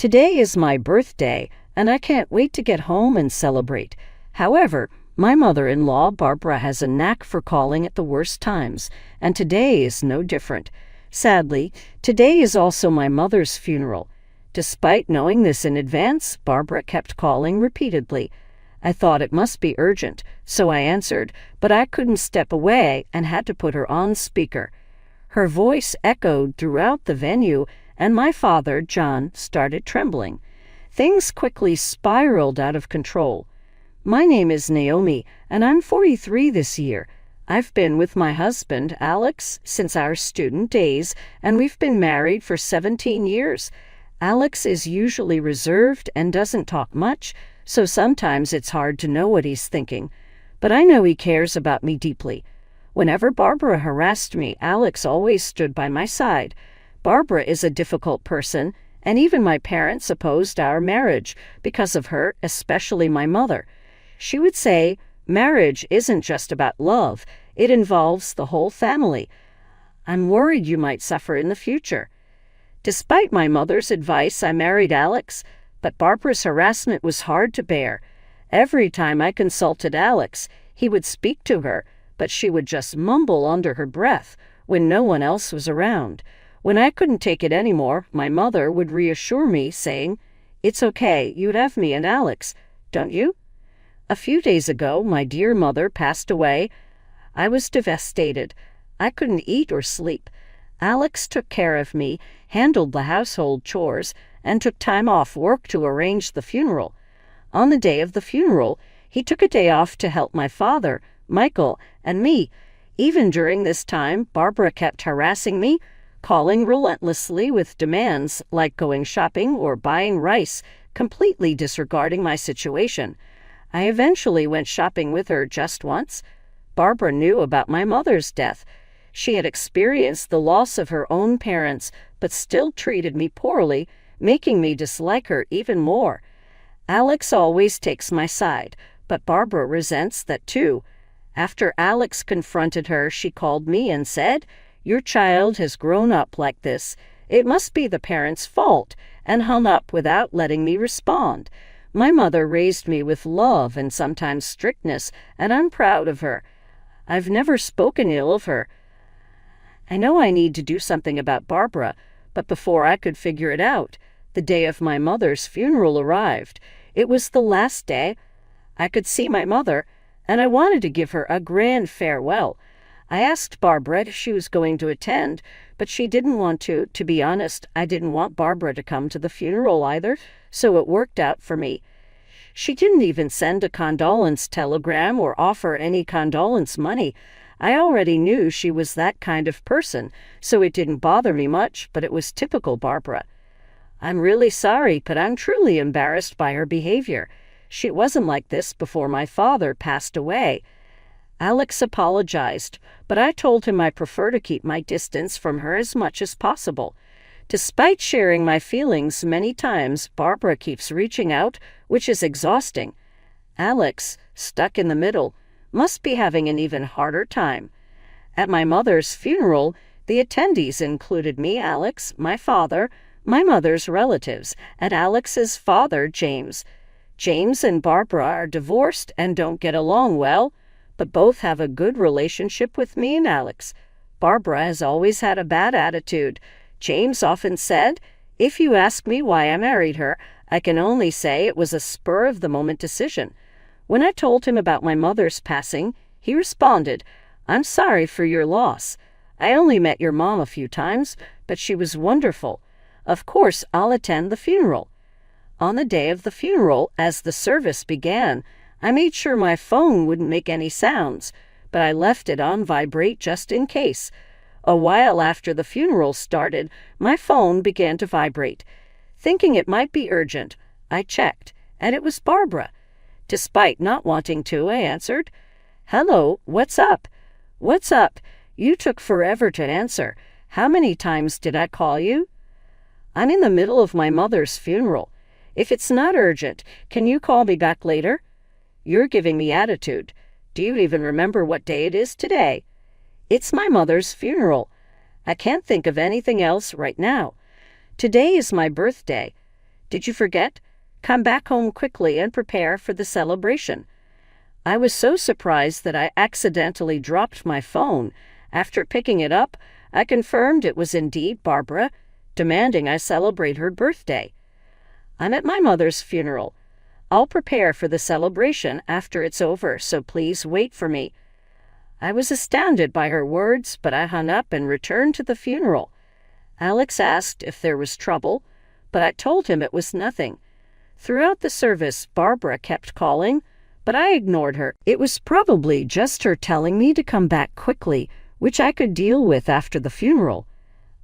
Today is my birthday, and I can't wait to get home and celebrate. However, my mother-in-law, Barbara, has a knack for calling at the worst times, and today is no different. Sadly, today is also my mother's funeral. Despite knowing this in advance, Barbara kept calling repeatedly. I thought it must be urgent, so I answered, but I couldn't step away and had to put her on speaker. Her voice echoed throughout the venue, and my father, John, started trembling. Things quickly spiraled out of control. My name is Naomi, and I'm 43 this year. I've been with my husband, Alex, since our student days, and we've been married for 17 years. Alex is usually reserved and doesn't talk much, so sometimes it's hard to know what he's thinking. But I know he cares about me deeply. Whenever Barbara harassed me, Alex always stood by my side. Barbara is a difficult person, and even my parents opposed our marriage because of her, especially my mother. She would say, "Marriage isn't just about love. It involves the whole family. I'm worried you might suffer in the future." Despite my mother's advice, I married Alex, but Barbara's harassment was hard to bear. Every time I consulted Alex, he would speak to her, but she would just mumble under her breath when no one else was around. When I couldn't take it anymore, my mother would reassure me, saying, "It's okay, you'd have me and Alex, don't you?" A few days ago, my dear mother passed away. I was devastated. I couldn't eat or sleep. Alex took care of me, handled the household chores, and took time off work to arrange the funeral. On the day of the funeral, he took a day off to help my father, Michael, and me. Even during this time, Barbara kept harassing me, calling relentlessly with demands like going shopping or buying rice, completely disregarding my situation. I eventually went shopping with her just once. Barbara knew about my mother's death. She had experienced the loss of her own parents, but still treated me poorly, making me dislike her even more. Alex always takes my side, but Barbara resents that too. After Alex confronted her, she called me and said, "Your child has grown up like this. It must be the parents' fault," and hung up without letting me respond. My mother raised me with love and sometimes strictness, and I'm proud of her. I've never spoken ill of her. I know I need to do something about Barbara, but before I could figure it out, the day of my mother's funeral arrived. It was the last day. I could see my mother, and I wanted to give her a grand farewell. I asked Barbara if she was going to attend, but she didn't want to. To be honest, I didn't want Barbara to come to the funeral either, so it worked out for me. She didn't even send a condolence telegram or offer any condolence money. I already knew she was that kind of person, so it didn't bother me much, but it was typical Barbara. I'm really sorry, but I'm truly embarrassed by her behavior. She wasn't like this before my father passed away. Alex apologized, but I told him I prefer to keep my distance from her as much as possible. Despite sharing my feelings many times, Barbara keeps reaching out, which is exhausting. Alex, stuck in the middle, must be having an even harder time. At my mother's funeral, the attendees included me, Alex, my father, my mother's relatives, and Alex's father, James. James and Barbara are divorced and don't get along well, but both have a good relationship with me and Alex. Barbara has always had a bad attitude. James often said, "If you ask me why I married her, I can only say it was a spur-of-the-moment decision." When I told him about my mother's passing, he responded, "I'm sorry for your loss. I only met your mom a few times, but she was wonderful. Of course, I'll attend the funeral." On the day of the funeral, as the service began, I made sure my phone wouldn't make any sounds, but I left it on vibrate just in case. A while after the funeral started, my phone began to vibrate. Thinking it might be urgent, I checked, and it was Barbara. Despite not wanting to, I answered, "Hello, what's up?" "What's up? You took forever to answer. How many times did I call you?" "I'm in the middle of my mother's funeral. If it's not urgent, can you call me back later?" "You're giving me attitude. Do you even remember what day it is today?" "It's my mother's funeral. I can't think of anything else right now. Today is my birthday. Did you forget? Come back home quickly and prepare for the celebration." I was so surprised that I accidentally dropped my phone. After picking it up, I confirmed it was indeed Barbara, demanding I celebrate her birthday. "I'm at my mother's funeral. I'll prepare for the celebration after it's over, so please wait for me." I was astounded by her words, but I hung up and returned to the funeral. Alex asked if there was trouble, but I told him it was nothing. Throughout the service, Barbara kept calling, but I ignored her. It was probably just her telling me to come back quickly, which I could deal with after the funeral.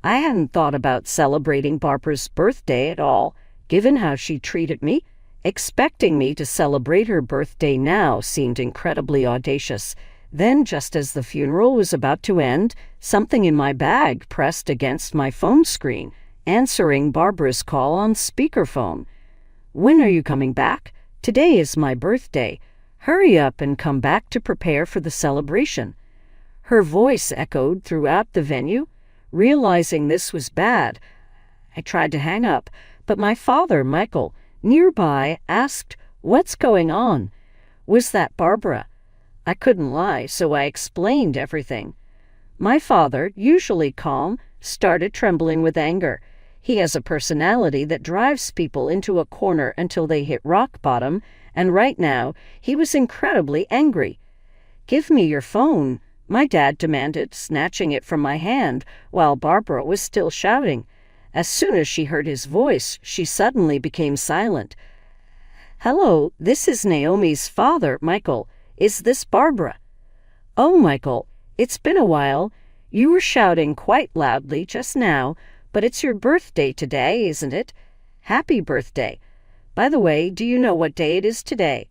I hadn't thought about celebrating Barbara's birthday at all, given how she treated me. Expecting me to celebrate her birthday now seemed incredibly audacious. Then, just as the funeral was about to end, something in my bag pressed against my phone screen, answering Barbara's call on speakerphone. "When are you coming back? Today is my birthday. Hurry up and come back to prepare for the celebration." Her voice echoed throughout the venue. Realizing this was bad, I tried to hang up, but my father, Michael, nearby, asked, "What's going on?" Was that Barbara? I couldn't lie, so I explained everything. My father, usually calm, started trembling with anger. He has a personality that drives people into a corner until they hit rock bottom, and right now he was incredibly angry. "Give me your phone," my dad demanded, snatching it from my hand while Barbara was still shouting. As soon as she heard his voice, she suddenly became silent. "Hello, this is Naomi's father, Michael. Is this Barbara?" "Oh, Michael, it's been a while. You were shouting quite loudly just now, but it's your birthday today, isn't it? Happy birthday. By the way, do you know what day it is today?"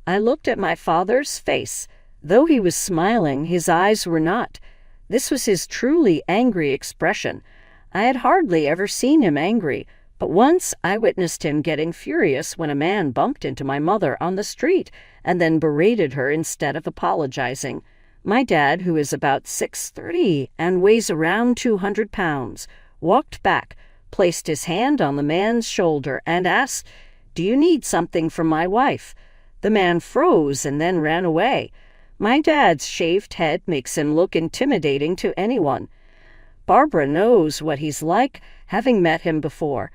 I looked at my father's face. Though he was smiling, his eyes were not. This was his truly angry expression. I had hardly ever seen him angry, but once I witnessed him getting furious when a man bumped into my mother on the street and then berated her instead of apologizing. My dad, who is about 6'3" and weighs around 200 pounds, walked back, placed his hand on the man's shoulder, and asked, "Do you need something from my wife?" The man froze and then ran away. My dad's shaved head makes him look intimidating to anyone. Barbara knows what he's like, having met him before.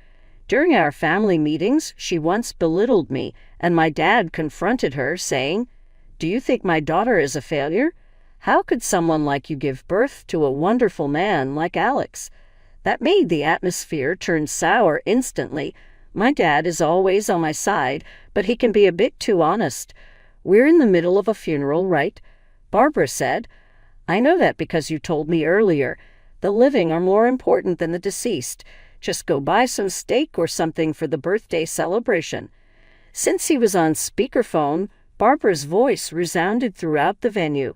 During our family meetings, she once belittled me, and my dad confronted her, saying, "Do you think my daughter is a failure? How could someone like you give birth to a wonderful man like Alex?" That made the atmosphere turn sour instantly. My dad is always on my side, but he can be a bit too honest. "We're in the middle of a funeral, right?" Barbara said. "I know that because you told me earlier. The living are more important than the deceased. Just go buy some steak or something for the birthday celebration." Since he was on speakerphone, Barbara's voice resounded throughout the venue.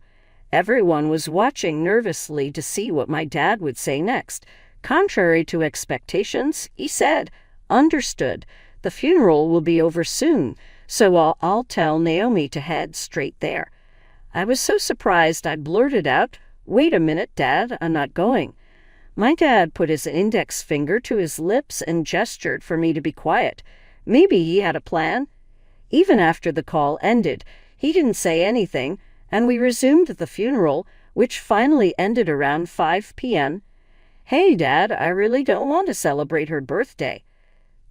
Everyone was watching nervously to see what my dad would say next. Contrary to expectations, he said, "Understood. The funeral will be over soon, so I'll tell Naomi to head straight there." I was so surprised I blurted out, "Wait a minute, Dad, I'm not going." My dad put his index finger to his lips and gestured for me to be quiet. Maybe he had a plan. Even after the call ended, he didn't say anything, and we resumed the funeral, which finally ended around 5 p.m. "Hey, Dad, I really don't want to celebrate her birthday."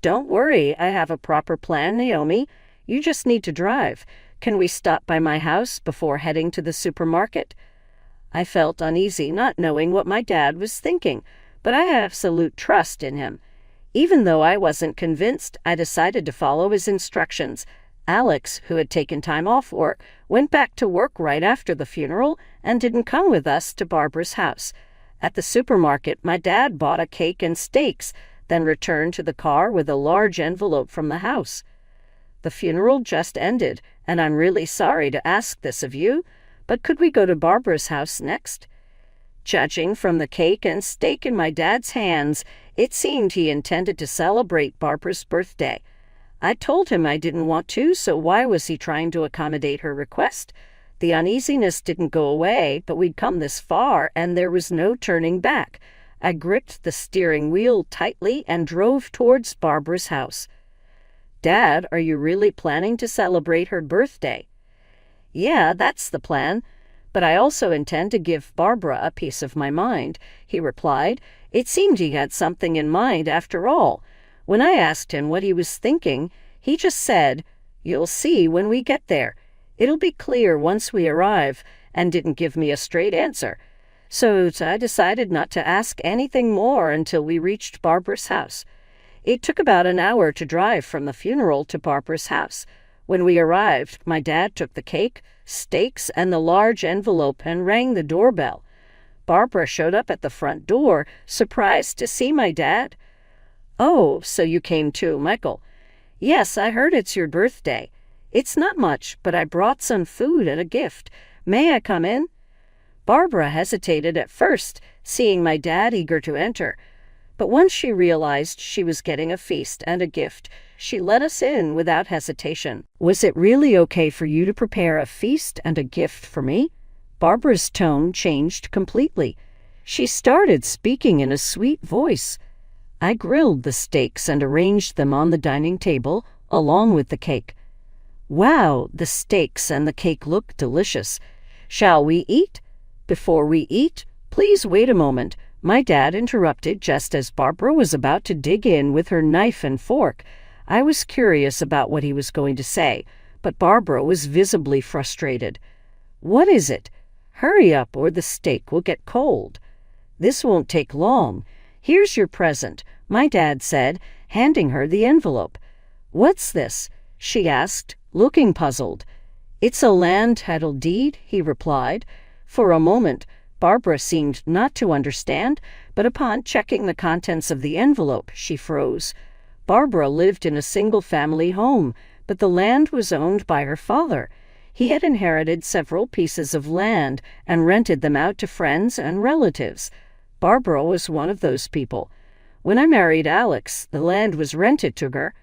"Don't worry, I have a proper plan, Naomi. You just need to drive. Can we stop by my house before heading to the supermarket?" I felt uneasy, not knowing what my dad was thinking, but I had absolute trust in him. Even though I wasn't convinced, I decided to follow his instructions. Alex, who had taken time off work, went back to work right after the funeral and didn't come with us to Barbara's house. At the supermarket, my dad bought a cake and steaks, then returned to the car with a large envelope from the house. "The funeral just ended, and I'm really sorry to ask this of you, but could we go to Barbara's house next?" Judging from the cake and steak in my dad's hands, it seemed he intended to celebrate Barbara's birthday. I told him I didn't want to, so why was he trying to accommodate her request? The uneasiness didn't go away, but we'd come this far, and there was no turning back. I gripped the steering wheel tightly and drove towards Barbara's house. "Dad, are you really planning to celebrate her birthday?" "Yeah, that's the plan. But I also intend to give Barbara a piece of my mind," he replied. It seemed he had something in mind after all. When I asked him what he was thinking, he just said, "You'll see when we get there. It'll be clear once we arrive," and didn't give me a straight answer. So I decided not to ask anything more until we reached Barbara's house. It took about an hour to drive from the funeral to Barbara's house. When we arrived, my dad took the cake, steaks, and the large envelope and rang the doorbell. Barbara showed up at the front door, surprised to see my dad. "Oh, so you came too, Michael." "Yes, I heard it's your birthday. It's not much, but I brought some food and a gift. May I come in?" Barbara hesitated at first, seeing my dad eager to enter. But once she realized she was getting a feast and a gift, she let us in without hesitation. "Was it really okay for you to prepare a feast and a gift for me?" Barbara's tone changed completely. She started speaking in a sweet voice. I grilled the steaks and arranged them on the dining table, along with the cake. "Wow, the steaks and the cake look delicious. Shall we eat?" "Before we eat, please wait a moment," my dad interrupted just as Barbara was about to dig in with her knife and fork. I was curious about what he was going to say, but Barbara was visibly frustrated. "What is it? Hurry up or the steak will get cold." "This won't take long. Here's your present," my dad said, handing her the envelope. "What's this?" she asked, looking puzzled. "It's a land title deed," he replied. For a moment, Barbara seemed not to understand, but upon checking the contents of the envelope, she froze. Barbara lived in a single-family home, but the land was owned by her father. He had inherited several pieces of land and rented them out to friends and relatives. Barbara was one of those people. When I married Alex, the land was rented to her.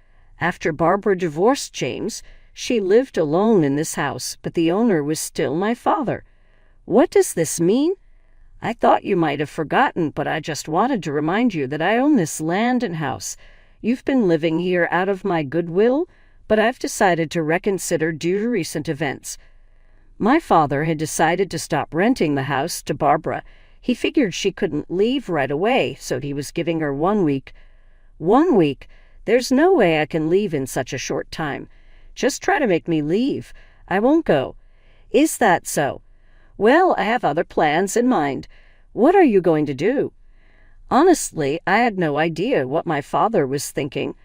After Barbara divorced James, she lived alone in this house, but the owner was still my father. What does this mean? I thought you might have forgotten, but I just wanted to remind you that I own this land and house. You've been living here out of my goodwill, but I've decided to reconsider due to recent events. My father had decided to stop renting the house to Barbara. He figured she couldn't leave right away, so he was giving her 1 week. 1 week? There's no way I can leave in such a short time. Just try to make me leave. I won't go. Is that so? Well, I have other plans in mind. What are you going to do? Honestly, I had no idea what my father was thinking.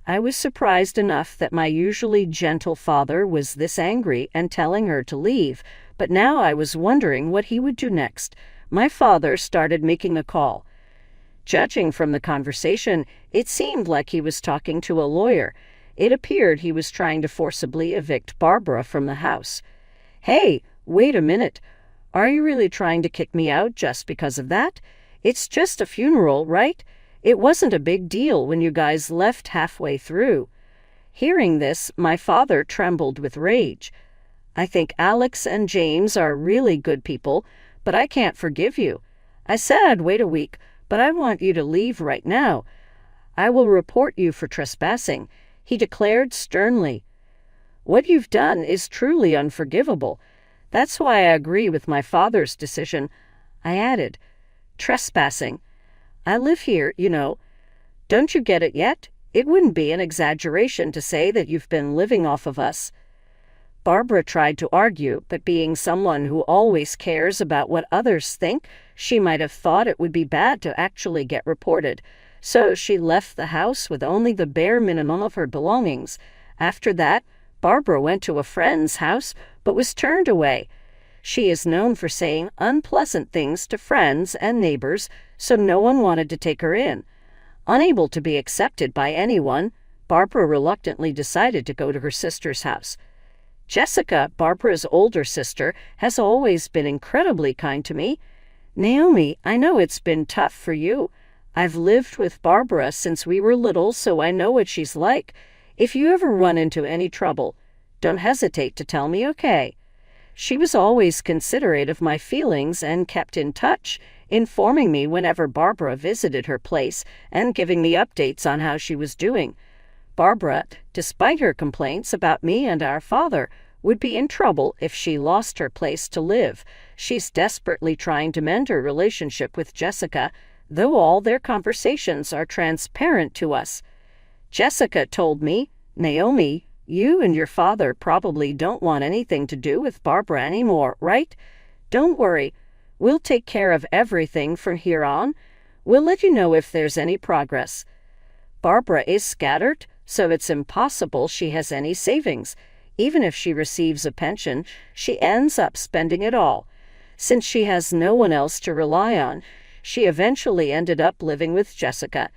I was surprised enough that my usually gentle father was this angry and telling her to leave, but now I was wondering what he would do next. My father started making a call. Judging from the conversation, it seemed like he was talking to a lawyer. It appeared he was trying to forcibly evict Barbara from the house. "Hey, wait a minute. Are you really trying to kick me out just because of that? It's just a funeral, right? It wasn't a big deal when you guys left halfway through." Hearing this, my father trembled with rage. "I think Alex and James are really good people, but I can't forgive you. I said I'd wait a week, but I want you to leave right now. I will report you for trespassing," he declared sternly. "What you've done is truly unforgivable. That's why I agree with my father's decision," I added. "Trespassing. I live here, you know. Don't you get it yet? It wouldn't be an exaggeration to say that you've been living off of us." Barbara tried to argue, but being someone who always cares about what others think, she might have thought it would be bad to actually get reported. So she left the house with only the bare minimum of her belongings. After that, Barbara went to a friend's house, but was turned away. She is known for saying unpleasant things to friends and neighbors, so no one wanted to take her in. Unable to be accepted by anyone, Barbara reluctantly decided to go to her sister's house. Jessica, Barbara's older sister, has always been incredibly kind to me. "Naomi, I know it's been tough for you. I've lived with Barbara since we were little, so I know what she's like. If you ever run into any trouble, don't hesitate to tell me, okay?" She was always considerate of my feelings and kept in touch, informing me whenever Barbara visited her place and giving me updates on how she was doing. Barbara, despite her complaints about me and our father, would be in trouble if she lost her place to live. She's desperately trying to mend her relationship with Jessica, though all their conversations are transparent to us. Jessica told me, "Naomi, you and your father probably don't want anything to do with Barbara anymore, right? Don't worry. We'll take care of everything from here on. We'll let you know if there's any progress." Barbara is scattered, so it's impossible she has any savings. Even if she receives a pension, she ends up spending it all. Since she has no one else to rely on, she eventually ended up living with Jessica.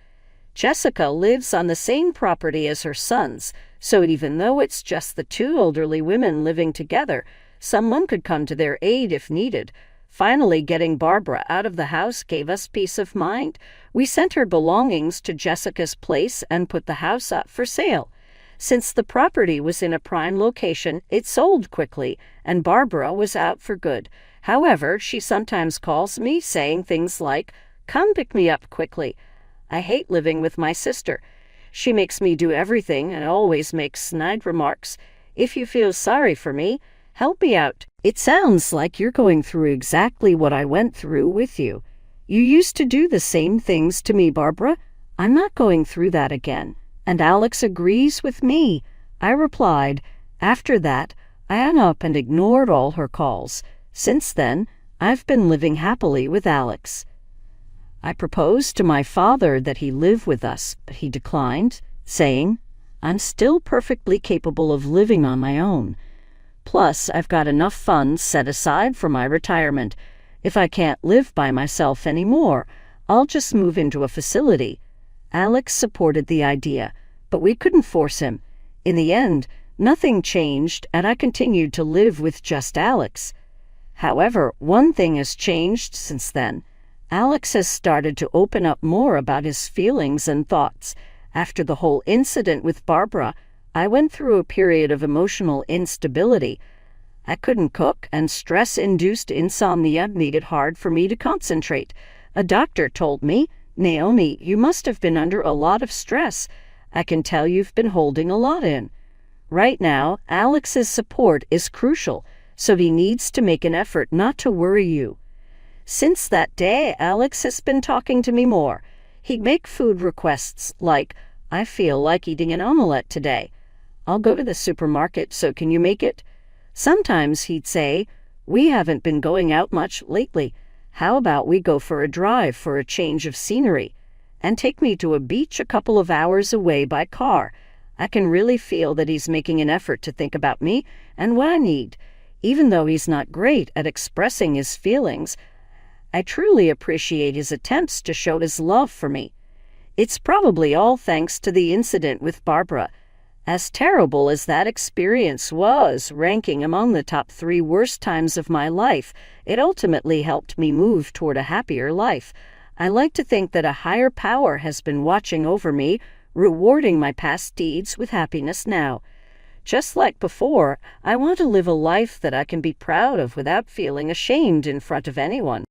Jessica lives on the same property as her sons, so even though it's just the two elderly women living together, someone could come to their aid if needed. Finally, getting Barbara out of the house gave us peace of mind. We sent her belongings to Jessica's place and put the house up for sale. Since the property was in a prime location, it sold quickly, and Barbara was out for good. However, she sometimes calls me saying things like, "Come pick me up quickly." I hate living with my sister. She makes me do everything and always makes snide remarks. "If you feel sorry for me, help me out." It sounds like you're going through exactly what I went through with you. You used to do the same things to me, Barbara. I'm not going through that again. And Alex agrees with me. I replied. After that, I hung up and ignored all her calls. Since then, I've been living happily with Alex. I proposed to my father that he live with us, but he declined, saying, "I'm still perfectly capable of living on my own. Plus, I've got enough funds set aside for my retirement. If I can't live by myself anymore, I'll just move into a facility." Alex supported the idea, but we couldn't force him. In the end, nothing changed, and I continued to live with just Alex. However, one thing has changed since then. Alex has started to open up more about his feelings and thoughts. After the whole incident with Barbara, I went through a period of emotional instability. I couldn't cook, and stress-induced insomnia made it hard for me to concentrate. A doctor told me, "Naomi, you must have been under a lot of stress. I can tell you've been holding a lot in." Right now, Alex's support is crucial, so he needs to make an effort not to worry you. Since that day, Alex has been talking to me more. He'd make food requests like, "I feel like eating an omelette today. I'll go to the supermarket, so can you make it?" Sometimes he'd say, "We haven't been going out much lately. How about we go for a drive for a change of scenery?" And take me to a beach a couple of hours away by car. I can really feel that he's making an effort to think about me and what I need. Even though he's not great at expressing his feelings, I truly appreciate his attempts to show his love for me. It's probably all thanks to the incident with Barbara. As terrible as that experience was, ranking among the top 3 worst times of my life, it ultimately helped me move toward a happier life. I like to think that a higher power has been watching over me, rewarding my past deeds with happiness now. Just like before, I want to live a life that I can be proud of without feeling ashamed in front of anyone.